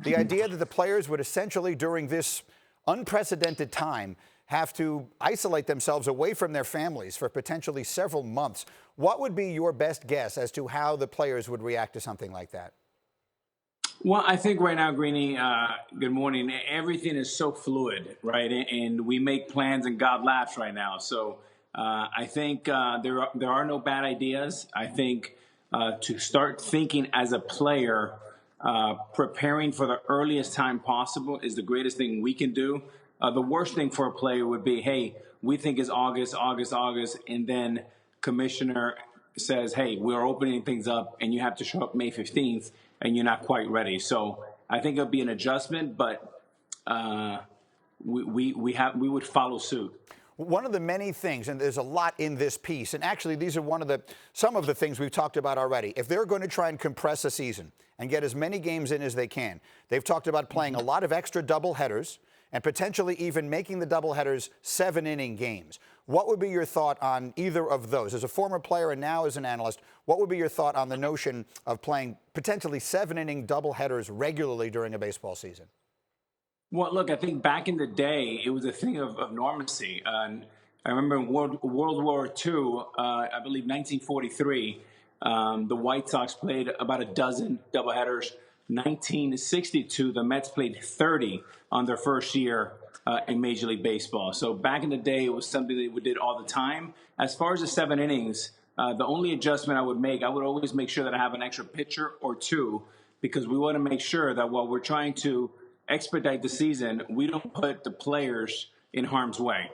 the idea that the players would essentially, during this unprecedented time, have to isolate themselves away from their families for potentially several months. What would be your best guess as to how the players would react to something like that? Well, I think right now, Greeny, good morning. Everything is so fluid, right? And we make plans and God laughs right now. So I think there are no bad ideas. I think to start thinking as a player, preparing for the earliest time possible is the greatest thing we can do. The worst thing for a player would be, hey, we think it's August, and then commissioner says, hey, we're opening things up, and you have to show up May 15th, and you're not quite ready. So I think it'll be an adjustment, but we would follow suit. One of the many things, and there's a lot in this piece, and actually these are some of the things we've talked about already. If they're going to try and compress a season and get as many games in as they can, they've talked about playing a lot of extra doubleheaders and potentially even making the doubleheaders 7-inning games. What would be your thought on either of those? As a former player and now as an analyst, what would be your thought on the notion of playing potentially 7-inning doubleheaders regularly during a baseball season? Well, look, I think back in the day, it was a thing of normalcy. I remember in World War II, I believe 1943, the White Sox played about a dozen doubleheaders. 1962, the Mets played 30 on their first year in Major League Baseball. So back in the day, it was something that we did all the time. As far as the 7 innings, the only adjustment I would always make sure that I have an extra pitcher or two, because we want to make sure that while we're trying to expedite the season, we don't put the players in harm's way.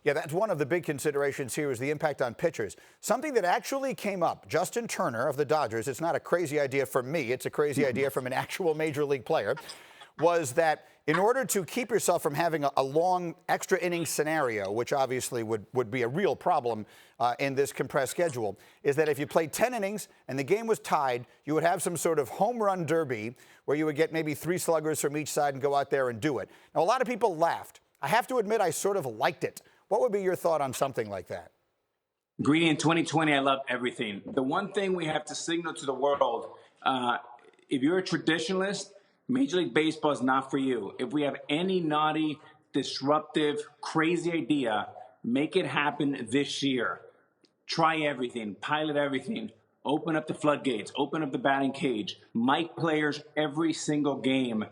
Yeah, that's one of the big considerations here is the impact on pitchers. Something that actually came up, Justin Turner of the Dodgers, it's not a crazy idea from me, it's a crazy idea from an actual major league player, was that in order to keep yourself from having a long extra inning scenario, which obviously would be a real problem in this compressed schedule, is that if you played 10 innings and the game was tied, you would have some sort of home run derby where you would get maybe 3 sluggers from each side and go out there and do it. Now, a lot of people laughed. I have to admit, I sort of liked it. What would be your thought on something like that? Greeny, in 2020, I love everything. The one thing we have to signal to the world, if you're a traditionalist, Major League Baseball is not for you. If we have any naughty, disruptive, crazy idea, make it happen this year. Try everything, pilot everything, open up the floodgates, open up the batting cage, mic players every single game.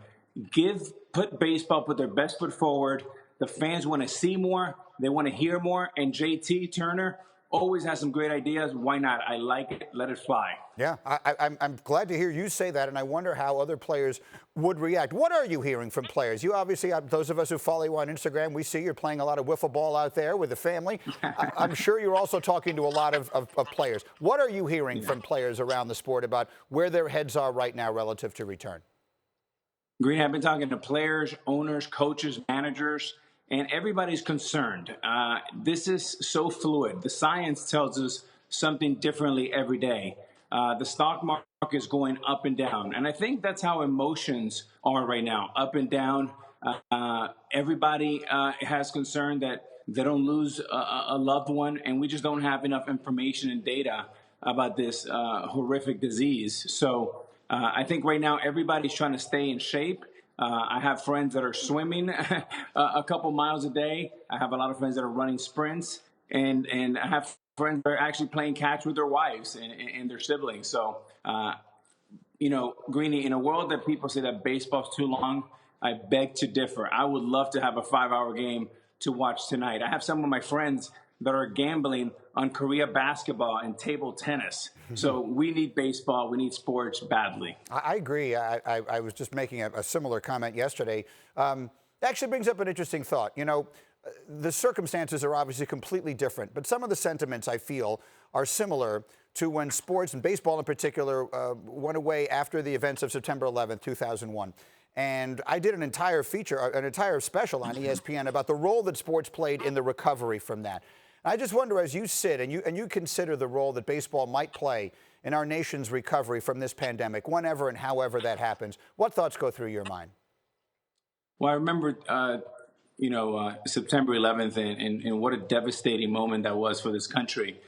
Put their best foot forward. The fans want to see more. They want to hear more. And JT Turner always has some great ideas. Why not? I like it. Let it fly. Yeah, I'm glad to hear you say that, and I wonder how other players would react. What are you hearing from players? You obviously, those of us who follow you on Instagram, we see you're playing a lot of wiffle ball out there with the family. I'm sure you're also talking to a lot of players. What are you hearing from players around the sport about where their heads are right now relative to return? Green, I've been talking to players, owners, coaches, managers, and everybody's concerned. This is so fluid. The science tells us something differently every day. The stock market is going up and down. And I think that's how emotions are right now, up and down. Everybody has concern that they don't lose a loved one, and we just don't have enough information and data about this horrific disease. So I think right now everybody's trying to stay in shape. I have friends that are swimming a couple miles a day. I have a lot of friends that are running sprints, and I have friends that are actually playing catch with their wives and their siblings. So, Greeny, in a world that people say that baseball's too long, I beg to differ. I would love to have a 5-hour game to watch tonight. I have some of my friends that are gambling on Korea basketball and table tennis. So we need baseball. We need sports badly. I agree. I was just making a similar comment yesterday. Actually brings up an interesting thought. You know, the circumstances are obviously completely different, but some of the sentiments I feel are similar to when sports, and baseball in particular, went away after the events of September 11th, 2001. And I did an entire special on ESPN about the role that sports played in the recovery from that. I just wonder, as you sit and you consider the role that baseball might play in our nation's recovery from this pandemic, whenever and however that happens, what thoughts go through your mind? Well, I remember, September 11th and what a devastating moment that was for this country.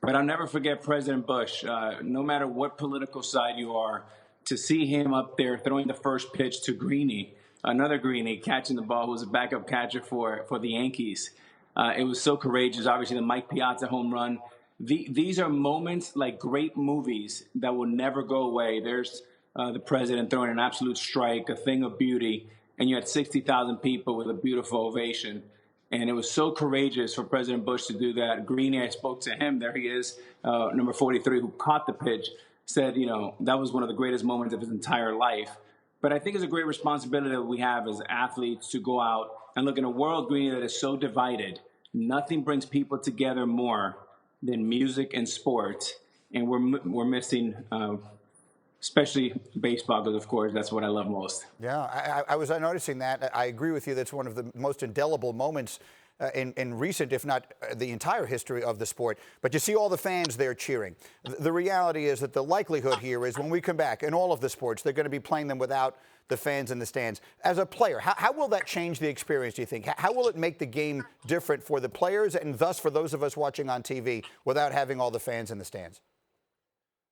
But I'll never forget President Bush. No matter what political side you are, to see him up there throwing the first pitch to Greeny, another Greeny catching the ball, who was a backup catcher for the Yankees. It was so courageous. Obviously, the Mike Piazza home run. These are moments like great movies that will never go away. There's the president throwing an absolute strike, a thing of beauty, and you had 60,000 people with a beautiful ovation. And it was so courageous for President Bush to do that. Greeny, I spoke to him. There he is, number 43, who caught the pitch, said, that was one of the greatest moments of his entire life. But I think it's a great responsibility that we have as athletes to go out and look in a world, Greeny, that is so divided. Nothing brings people together more than music and sports. And we're missing especially baseball, because, of course, that's what I love most. Yeah, I was noticing that. I agree with you. That's one of the most indelible moments in recent, if not the entire history of the sport. But you see all the fans there cheering. The reality is that the likelihood here is when we come back in all of the sports, they're going to be playing them without the fans in the stands. As a player, how will that change the experience, do you think? How will it make the game different for the players and thus for those of us watching on TV without having all the fans in the stands?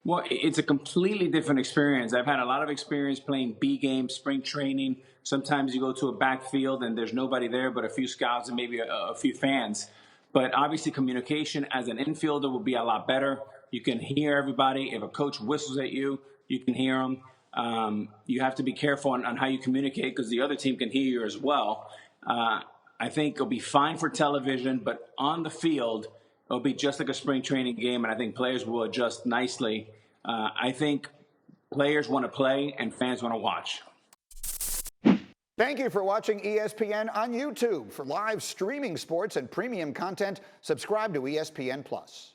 Well, it's a completely different experience. I've had a lot of experience playing B games, spring training. Sometimes you go to a backfield and there's nobody there but a few scouts and maybe a few fans. But obviously communication as an infielder will be a lot better. You can hear everybody. If a coach whistles at you, you can hear them. You have to be careful on how you communicate because the other team can hear you as well. I think it'll be fine for television, but on the field, it'll be just like a spring training game, and I think players will adjust nicely. I think players want to play and fans want to watch. Thank you for watching ESPN on YouTube. For live streaming sports and premium content, subscribe to ESPN+.